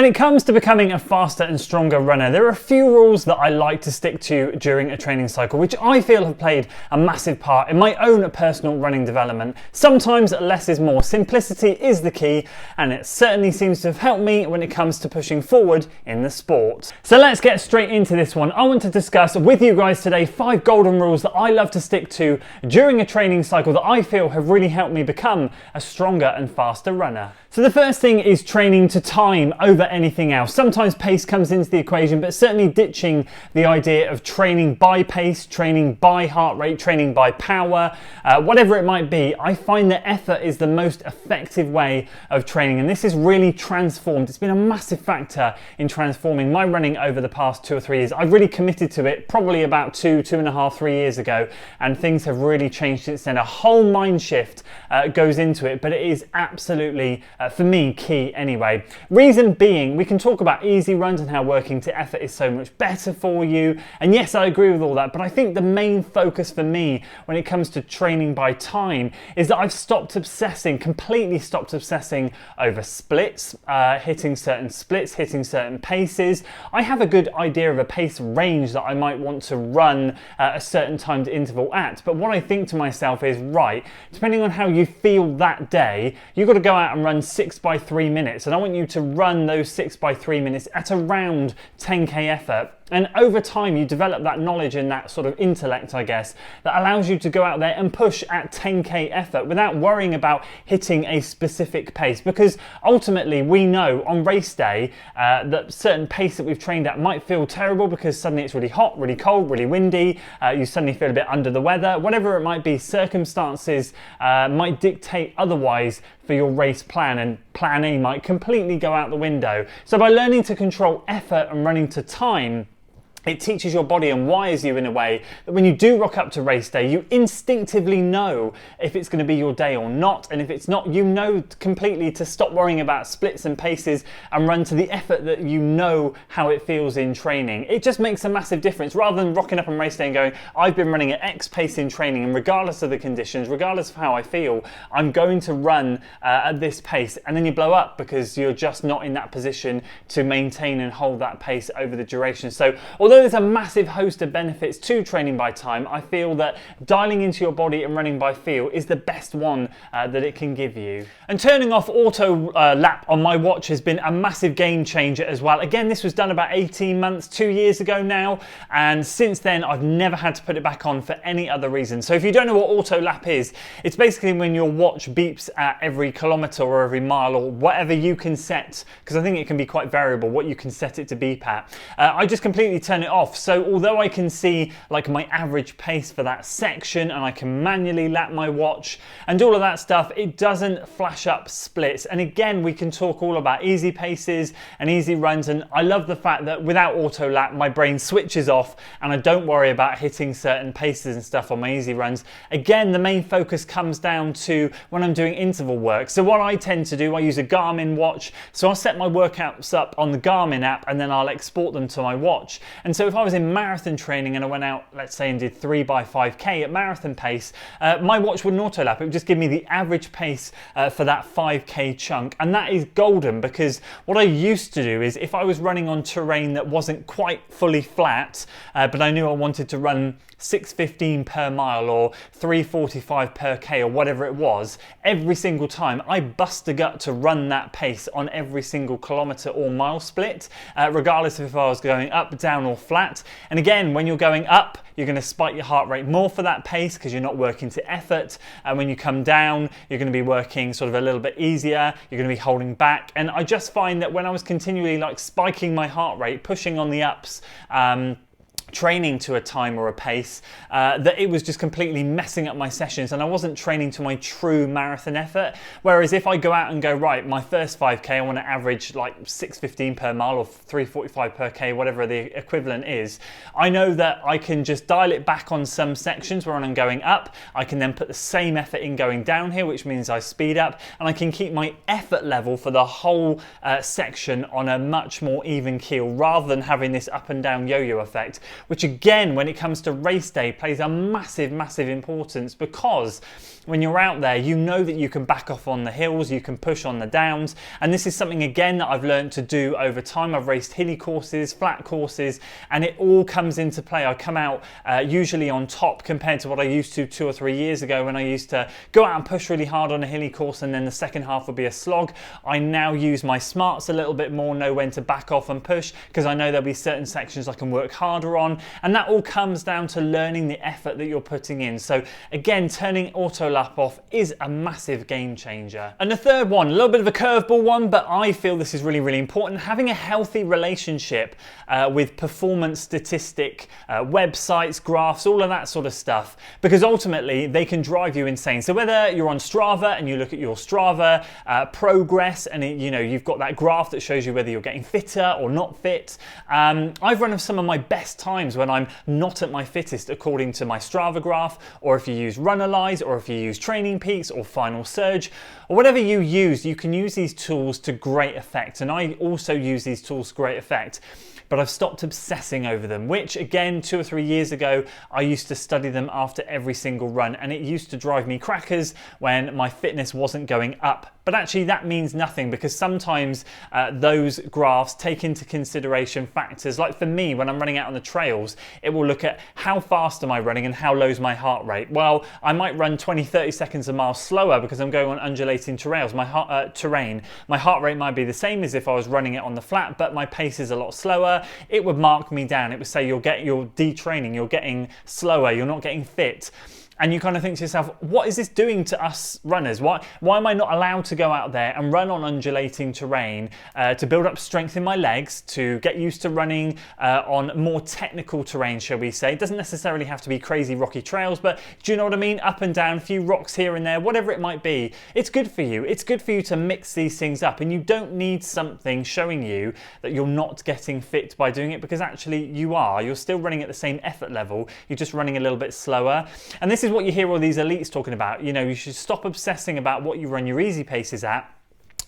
When it comes to becoming a faster and stronger runner, there are a few rules that I like to stick to during a training cycle, which I feel have played a massive part in my own personal running development. Sometimes less is more. Simplicity is the key, and it certainly seems to have helped me when it comes to pushing forward in the sport. So let's get straight into this one. I want to discuss with you guys today 5 golden rules that I love to stick to during a training cycle that I feel have really helped me become a stronger and faster runner. So the first thing is training to time over anything else. Sometimes pace comes into the equation, but certainly ditching the idea of training by pace, training by heart rate, training by power, whatever it might be. I find that effort is the most effective way of training, and this is really transformed. It's been a massive factor in transforming my running over the past 2 or 3 years. I've really committed to it probably about 2.5, 3 years ago, and things have really changed since then. A whole mind shift goes into it, but it is absolutely for me key anyway. Reason being, we can talk about easy runs and how working to effort is so much better for you, and yes, I agree with all that, but I think the main focus for me when it comes to training by time is that I've completely stopped obsessing over splits, hitting certain splits, hitting certain paces. I have a good idea of a pace range that I might want to run a certain timed interval at, but what I think to myself is, right, depending on how you feel that day, you've got to go out and run 6 by 3 minutes, and I want you to run those 6 by 3 minutes at around 10k effort. And over time, you develop that knowledge and that sort of intellect, I guess, that allows you to go out there and push at 10k effort without worrying about hitting a specific pace. Because ultimately, we know on race day that certain pace that we've trained at might feel terrible because suddenly it's really hot, really cold, really windy. You suddenly feel a bit under the weather. Whatever it might be, circumstances might dictate otherwise for your race plan, and plan A might completely go out the window. So by learning to control effort and running to time, it teaches your body and wires you in a way that when you do rock up to race day, you instinctively know if it's going to be your day or not. And if it's not, you know completely to stop worrying about splits and paces and run to the effort that you know how it feels in training. It just makes a massive difference rather than rocking up on race day and going, I've been running at X pace in training, and regardless of the conditions, regardless of how I feel, I'm going to run at this pace. And then you blow up because you're just not in that position to maintain and hold that pace over the duration. So although there's a massive host of benefits to training by time, I feel that dialing into your body and running by feel is the best one that it can give you. And turning off auto lap on my watch has been a massive game changer as well. Again, this was done about 18 months, 2 years ago now, and since then I've never had to put it back on for any other reason. So if you don't know what auto lap is, it's basically when your watch beeps at every kilometre or every mile or whatever you can set, because I think it can be quite variable what you can set it to beep at. I just completely turn it off. So although I can see like my average pace for that section and I can manually lap my watch and all of that stuff, it doesn't flash up splits. And again, we can talk all about easy paces and easy runs, and I love the fact that without auto lap my brain switches off and I don't worry about hitting certain paces and stuff on my easy runs. Again, the main focus comes down to when I'm doing interval work. So what I tend to do, I use a Garmin watch, so I'll set my workouts up on the Garmin app and then I'll export them to my watch. And so if I was in marathon training and I went out, let's say, and did 3 by 5k at marathon pace, my watch wouldn't auto lap. It would just give me the average pace for that 5k chunk. And that is golden, because what I used to do is if I was running on terrain that wasn't quite fully flat, but I knew I wanted to run 6:15 per mile or 3:45 per k or whatever it was, every single time I bust a gut to run that pace on every single kilometre or mile split, regardless of if I was going up, down or flat. And again, when you're going up, you're going to spike your heart rate more for that pace because you're not working to effort, and when you come down, you're going to be working sort of a little bit easier, you're going to be holding back. And I just find that when I was continually like spiking my heart rate, pushing on the ups, training to a time or a pace, that it was just completely messing up my sessions and I wasn't training to my true marathon effort. Whereas if I go out and go, right, my first 5k I want to average like 6:15 per mile or 3:45 per k, whatever the equivalent is, I know that I can just dial it back on some sections where I'm going up. I can then put the same effort in going down here, which means I speed up, and I can keep my effort level for the whole section on a much more even keel rather than having this up and down yo-yo effect, which again, when it comes to race day, plays a massive, massive importance, because when you're out there, you know that you can back off on the hills, you can push on the downs, and this is something again that I've learned to do over time. I've raced hilly courses, flat courses, and it all comes into play. I come out usually on top compared to what I used to 2 or 3 years ago, when I used to go out and push really hard on a hilly course and then the second half would be a slog. I now use my smarts a little bit more, know when to back off and push, because I know there'll be certain sections I can work harder on, and that all comes down to learning the effort that you're putting in. So again, turning auto lap off is a massive game changer. And the third one, a little bit of a curveball one, but I feel this is really, really important: having a healthy relationship with performance statistic websites, graphs, all of that sort of stuff, because ultimately they can drive you insane. So whether you're on Strava and you look at your Strava progress, and you've got that graph that shows you whether you're getting fitter or not fit. I've run some of my best times when I'm not at my fittest according to my Strava graph, or if you use Runnerlize, or if you use Training Peaks or Final Surge, or whatever you use, you can use these tools to great effect. And I also use these tools to great effect, but I've stopped obsessing over them, which again, 2 or 3 years ago, I used to study them after every single run, and it used to drive me crackers when my fitness wasn't going up. But actually that means nothing, because sometimes those graphs take into consideration factors like, for me, when I'm running out on the trails, it will look at how fast am I running and how low is my heart rate. Well, I might run 20-30 seconds a mile slower because I'm going on undulating terrain. My heart rate might be the same as if I was running it on the flat, but my pace is a lot slower. It would mark me down. It would say you're detraining, you're getting slower, you're not getting fit. And you kind of think to yourself, what is this doing to us runners? Why am I not allowed to go out there and run on undulating terrain to build up strength in my legs, to get used to running on more technical terrain, shall we say? It doesn't necessarily have to be crazy rocky trails, but do you know what I mean? Up and down, a few rocks here and there, whatever it might be. It's good for you. It's good for you to mix these things up, and you don't need something showing you that you're not getting fit by doing it, because actually you are. You're still running at the same effort level. You're just running a little bit slower. And this is what you hear all these elites talking about. You should stop obsessing about what you run your easy paces at,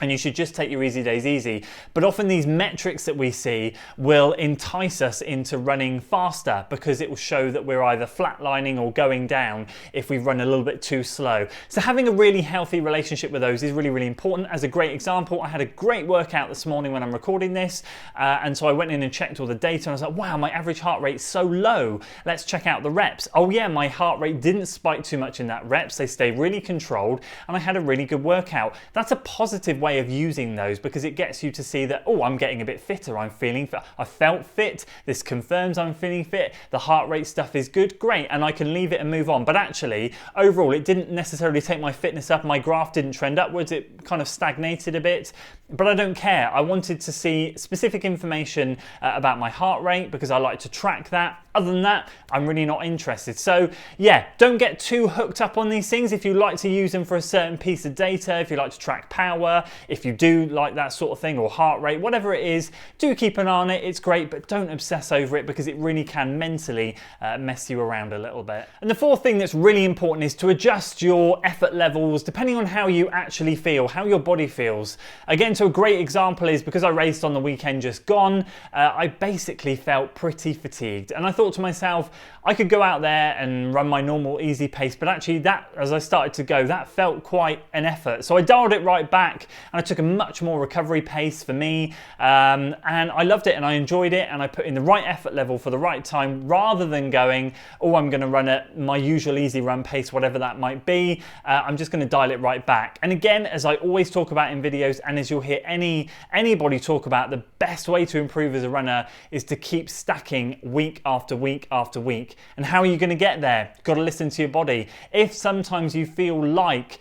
and you should just take your easy days easy. But often these metrics that we see will entice us into running faster, because it will show that we're either flatlining or going down if we run a little bit too slow. So having a really healthy relationship with those is really, really important. As a great example, I had a great workout this morning when I'm recording this, and so I went in and checked all the data, and I was like, wow, my average heart rate's so low. Let's check out the reps. Oh yeah, my heart rate didn't spike too much in that reps. They stayed really controlled, and I had a really good workout. That's a positive way of using those, because it gets you to see that, oh, I'm getting a bit fitter, I'm feeling fit, I felt fit, this confirms I'm feeling fit, the heart rate stuff is good, great, and I can leave it and move on. But actually, overall, it didn't necessarily take my fitness up, my graph didn't trend upwards, it kind of stagnated a bit, but I don't care. I wanted to see specific information about my heart rate, because I like to track that. Other than that, I'm really not interested. So yeah, don't get too hooked up on these things. If you like to use them for a certain piece of data, if you like to track power, if you do like that sort of thing, or heart rate, whatever it is, do keep an eye on it. It's great, but don't obsess over it, because it really can mentally mess you around a little bit. And the fourth thing that's really important is to adjust your effort levels depending on how you actually feel, how your body feels. Again, so a great example is, because I raced on the weekend just gone, I basically felt pretty fatigued, and I thought to myself, I could go out there and run my normal easy pace, but actually that, as I started to go, that felt quite an effort. So I dialed it right back, and I took a much more recovery pace for me, and I loved it and I enjoyed it, and I put in the right effort level for the right time, rather than going, oh, I'm going to run at my usual easy run pace, whatever that might be. I'm just going to dial it right back. And again, as I always talk about in videos, and as you'll hear anybody talk about, the best way to improve as a runner is to keep stacking week after week after week. And how are you going to get there? You've got to listen to your body. If sometimes you feel like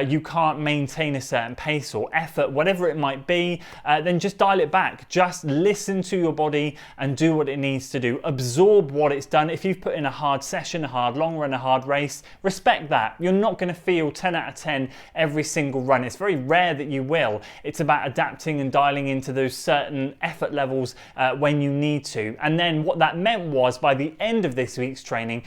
you can't maintain a certain pace or effort, whatever it might be, then just dial it back. Just listen to your body and do what it needs to do. Absorb what it's done. If you've put in a hard session, a hard long run, a hard race, respect that. You're not going to feel 10 out of 10 every single run. It's very rare that you will. It's about adapting and dialing into those certain effort levels when you need to. And then what that meant was, by the end of this week's training,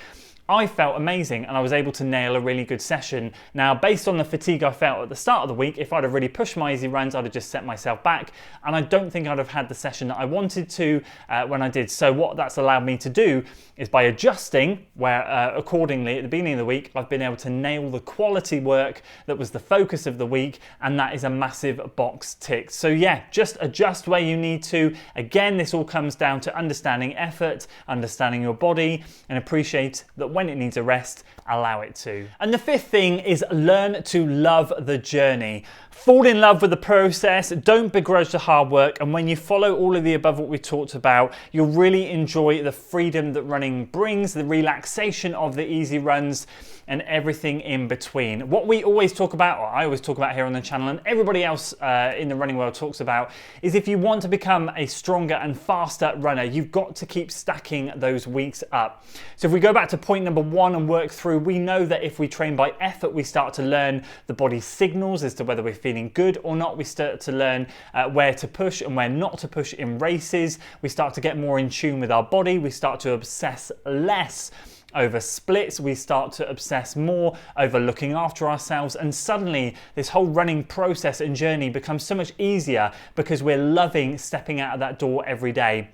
I felt amazing and I was able to nail a really good session. Now, based on the fatigue I felt at the start of the week, if I'd have really pushed my easy runs, I'd have just set myself back, and I don't think I'd have had the session that I wanted to when I did. So what that's allowed me to do is, by adjusting where accordingly at the beginning of the week, I've been able to nail the quality work that was the focus of the week, and that is a massive box ticked. So yeah, just adjust where you need to. Again, this all comes down to understanding effort, understanding your body, and appreciate that when it needs a rest, allow it to. And the fifth thing is learn to love the journey. Fall in love with the process, don't begrudge the hard work, and when you follow all of the above what we talked about, you'll really enjoy the freedom that running brings, the relaxation of the easy runs, and everything in between. What we always talk about, or I always talk about here on the channel, and everybody else in the running world talks about, is if you want to become a stronger and faster runner, you've got to keep stacking those weeks up. So if we go back to point number 1 and work through, we know that if we train by effort, we start to learn the body's signals as to whether we're feeling good or not. We start to learn where to push and where not to push in races. We start to get more in tune with our body. We start to obsess less over splits, we start to obsess more over looking after ourselves, and suddenly this whole running process and journey becomes so much easier because we're loving stepping out of that door every day.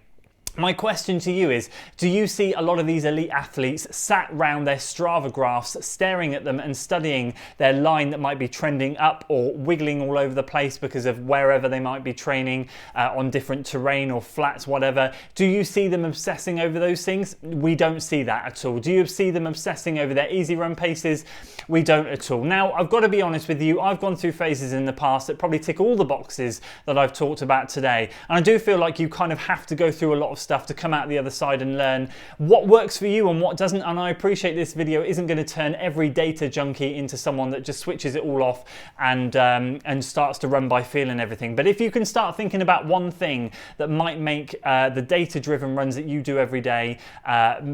My question to you is, do you see a lot of these elite athletes sat round their Strava graphs, staring at them and studying their line that might be trending up or wiggling all over the place because of wherever they might be training on different terrain or flats, whatever? Do you see them obsessing over those things? We don't see that at all. Do you see them obsessing over their easy run paces? We don't at all. Now, I've got to be honest with you, I've gone through phases in the past that probably tick all the boxes that I've talked about today. And I do feel like you kind of have to go through a lot of stuff to come out the other side and learn what works for you and what doesn't. And I appreciate this video isn't going to turn every data junkie into someone that just switches it all off and starts to run by feel and everything. But if you can start thinking about one thing that might make the data-driven runs that you do every day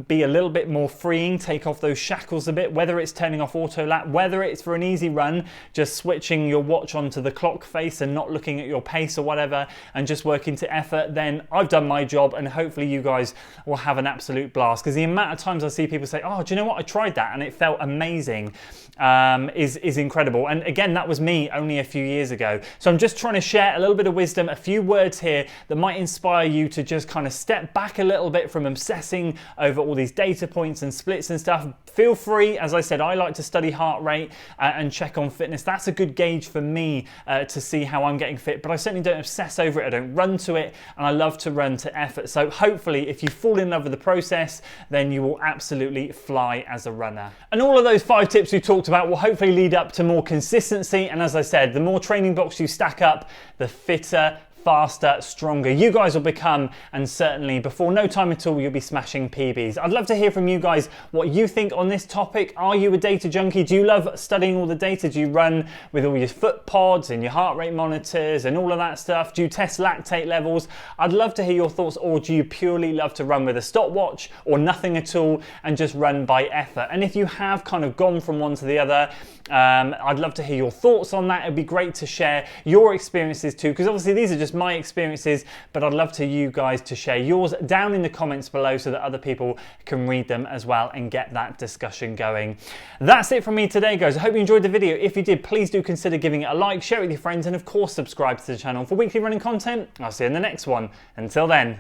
be a little bit more freeing, take off those shackles a bit, whether it's turning off auto lap, whether it's for an easy run, just switching your watch onto the clock face and not looking at your pace or whatever, and just working to effort, then I've done my job, and hopefully you guys will have an absolute blast. Because the amount of times I see people say, oh, do you know what, I tried that and it felt amazing, is incredible. And again, that was me only a few years ago. So I'm just trying to share a little bit of wisdom, a few words here that might inspire you to just kind of step back a little bit from obsessing over all these data points and splits and stuff. Feel free, as I said, I like to study heart rate and check on fitness. That's a good gauge for me to see how I'm getting fit, but I certainly don't obsess over it. I don't run to it, and I love to run to effort. So hopefully if you fall in love with the process, then you will absolutely fly as a runner. And all of those 5 tips we talked about will hopefully lead up to more consistency. And as I said, the more training blocks you stack up, the fitter, faster, stronger you guys will become, and certainly before no time at all you'll be smashing PBs. I'd love to hear from you guys what you think on this topic. Are you a data junkie? Do you love studying all the data? Do you run with all your foot pods and your heart rate monitors and all of that stuff? Do you test lactate levels? I'd love to hear your thoughts. Or do you purely love to run with a stopwatch or nothing at all and just run by effort? And if you have kind of gone from one to the other, I'd love to hear your thoughts on that. It'd be great to share your experiences too, because obviously these are just my experiences, but I'd love to you guys to share yours down in the comments below so that other people can read them as well and get that discussion going. That's it from me today, guys. I hope you enjoyed the video. If you did, please do consider giving it a like, share it with your friends, and of course subscribe to the channel for weekly running content. I'll see you in the next one. Until then.